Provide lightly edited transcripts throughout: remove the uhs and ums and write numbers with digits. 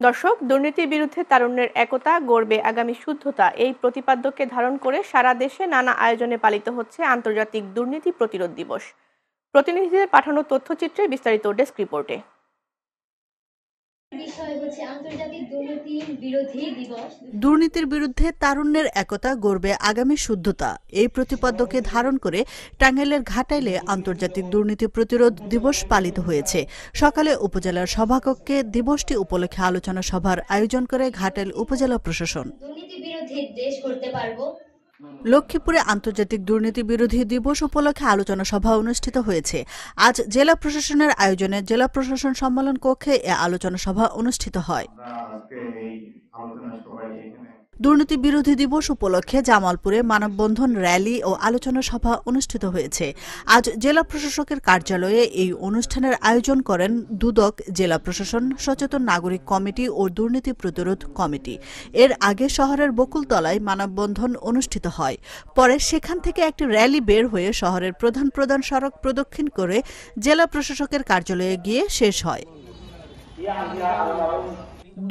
দর্শক, দুর্নীতির বিরুদ্ধে তারুণ্যের একতা গড়বে আগামী শুদ্ধতা, এই প্রতিপাদ্যকে ধারণ করে সারা দেশে নানা আয়োজনে পালিত হচ্ছে আন্তর্জাতিক দুর্নীতি প্রতিরোধ দিবস। প্রতিনিধিদের পাঠানো তথ্যচিত্রে বিস্তারিত ডেস্ক রিপোর্টে। দুর্নীতির বিরুদ্ধে তারুণ্যের একতা গড়বে আগামী শুদ্ধতা, এই প্রতিপাদ্যকে ধারণ করে টাঙ্গাইলের ঘাটাইলে আন্তর্জাতিক দুর্নীতি প্রতিরোধ দিবস পালিত হয়েছে। সকালে উপজেলার সভাকক্ষে দিবসটি উপলক্ষে আলোচনা সভার আয়োজন করে ঘাটাইল উপজেলা প্রশাসন। লক্ষ্মীপুরে আন্তর্জাতিক দুর্নীতি বিরোধী দিবস উপলক্ষে আলোচনা সভা অনুষ্ঠিত হয়েছে। আজ জেলা প্রশাসনের আয়োজনে জেলা প্রশাসন সম্মেলন কক্ষে এ আলোচনা সভা অনুষ্ঠিত হয়। দুর্নীতি বিরোধী দিবস উপলক্ষে জামালপুরে মানববন্ধন, র্যালি ও আলোচনা সভা অনুষ্ঠিত হয়েছে। আজ জেলা প্রশাসকের কার্যালয়ে এই অনুষ্ঠানের আয়োজন করেন দুদক, জেলা প্রশাসন, সচেতন নাগরিক কমিটি ও দুর্নীতি প্রতিরোধ কমিটি। এর আগে শহরের বকুলতলায় মানববন্ধন অনুষ্ঠিত হয়। পরে সেখান থেকে একটি র্যালি বের হয়ে শহরের প্রধান সড়ক প্রদক্ষিণ করে জেলা প্রশাসকের কার্যালয়ে গিয়ে শেষ হয়।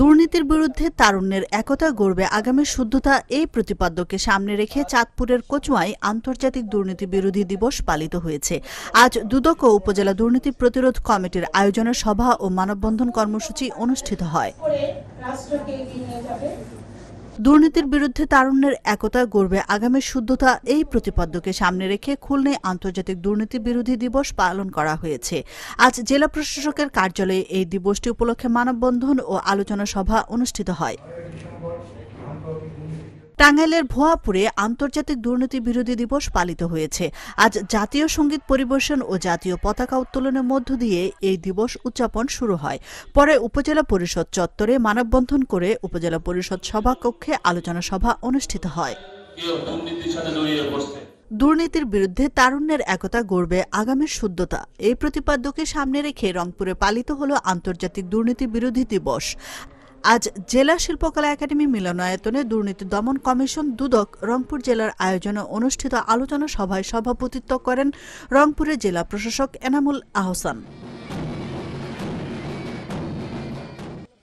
দুর্নীতির বিরুদ্ধে তারুণ্যের একতা গড়বে আগামী শুদ্ধতা, এই প্রতিপাদ্যকে সামনে রেখে চাঁদপুরের কচুয়ায় আন্তর্জাতিক দুর্নীতি বিরোধী দিবস পালিত হয়েছে। আজ দুদক ও উপজেলা দুর্নীতি প্রতিরোধ কমিটির আয়োজনে সভা ও মানববন্ধন কর্মসূচি অনুষ্ঠিত হয়। দুর্নীতির বিরুদ্ধে তারুণ্যের একতা গড়বে আগামী শুদ্ধতা, এই প্রতিপাদ্যকে সামনে রেখে খুলনায় আন্তর্জাতিক দুর্নীতি বিরোধী দিবস পালন করা হয়েছে। আজ জেলা প্রশাসকের কার্যালয়ে এই দিবসটি উপলক্ষে মানববন্ধন ও আলোচনা সভা অনুষ্ঠিত হয়। টাঙ্গাইলের ভুয়াপুরে আন্তর্জাতিক দুর্নীতি বিরোধী দিবস পালিত হয়েছে। আজ জাতীয় সঙ্গীত পরিবেশন ও জাতীয় পতাকা উত্তোলনের মধ্য দিয়ে এই দিবস উদযাপন শুরু হয়। পরে উপজেলা পরিষদ চত্বরে মানববন্ধন করে উপজেলা পরিষদ সভাকক্ষে আলোচনা সভা অনুষ্ঠিত হয়। দুর্নীতির বিরুদ্ধে তারুণ্যের একতা গড়বে আগামী শুদ্ধতা, এই প্রতিপাদ্যকে সামনে রেখে রংপুরে পালিত হল আন্তর্জাতিক দুর্নীতি বিরোধী দিবস। আজ জেলা শিল্পকলা একাডেমি মিলনায়তনে দুর্নীতি দমন কমিশন দুদক রংপুর জেলার আয়োজনে অনুষ্ঠিত আলোচনা সভায় সভাপতিত্ব করেন রংপুরের জেলা প্রশাসক এনামুল আহসান।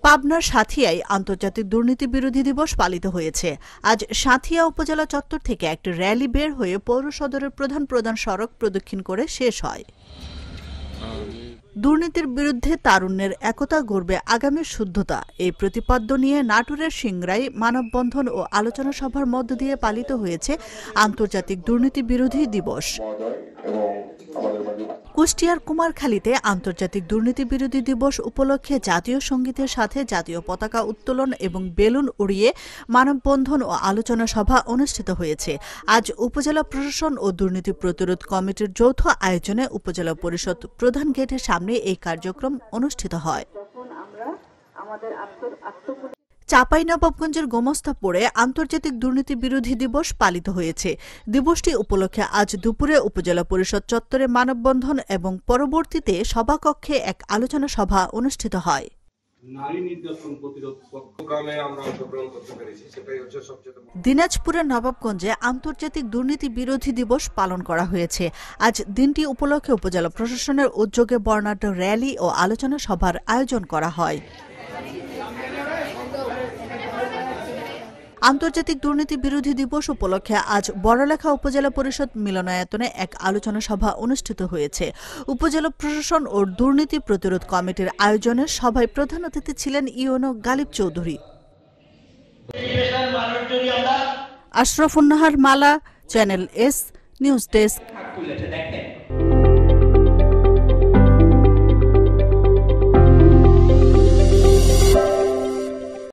পাবনার সাঁথিয়ায় আন্তর্জাতিক দুর্নীতি বিরোধী দিবস পালিত হয়েছে। আজ সাঁথিয়া উপজেলা চত্বর থেকে একটি র্যালি বের হয়ে পৌর সদরের প্রধান সড়ক প্রদক্ষিণ করে শেষ হয়। দুর্নীতির বিরুদ্ধে তারুণ্যের একতা গড়বে আগামী শুদ্ধতা, এই প্রতিপাদ্য নিয়ে নাটোরের সিংড়ায় মানববন্ধন ও আলোচনা সভার মধ্য দিয়ে পালিত হয়েছে আন্তর্জাতিক দুর্নীতি বিরোধী দিবস। কুষ্টিয়ার কুমারখালীতে আন্তর্জাতিক দুর্নীতি বিরোধী দিবস উপলক্ষে জাতীয় সঙ্গীতের সাথে জাতীয় পতাকা উত্তোলন এবং বেলুন উড়িয়ে মানববন্ধন ও আলোচনা সভা অনুষ্ঠিত হয়েছে। আজ উপজেলা প্রশাসন ও দুর্নীতি প্রতিরোধ কমিটির যৌথ আয়োজনে উপজেলা পরিষদ প্রধান গেটের সামনে এই কার্যক্রম অনুষ্ঠিত হয়। চাঁপাইনবাবগঞ্জের গোমস্তাপুরে আন্তর্জাতিক দুর্নীতি বিরোধী দিবস পালিত হয়েছে। দিবসটি উপলক্ষে আজ দুপুরে উপজেলা পরিষদ চত্বরে মানববন্ধন এবং পরবর্তীতে সভাকক্ষে এক আলোচনা সভা অনুষ্ঠিত হয়। দিনাজপুরের নবাবগঞ্জে আন্তর্জাতিক দুর্নীতি বিরোধী দিবস পালন করা হয়েছে। আজ দিনটি উপলক্ষে উপজেলা প্রশাসনের উদ্যোগে বর্ণাঢ্য র্যালি ও আলোচনা সভার আয়োজন করা হয়। আন্তর্জাতিক দুর্নীতি বিরোধী দিবস উপলক্ষে আজ বড়লেখা উপজেলা পরিষদ মিলনায়তনে এক আলোচনা সভা অনুষ্ঠিত হয়েছে। উপজেলা প্রশাসন ও দুর্নীতি প্রতিরোধ কমিটির আয়োজনে সভায় প্রধান অতিথি ছিলেন ইউনো গালিব চৌধুরী। আশরাফুন্নাহার মালা, চ্যানেল এস নিউজ ডেস্ক।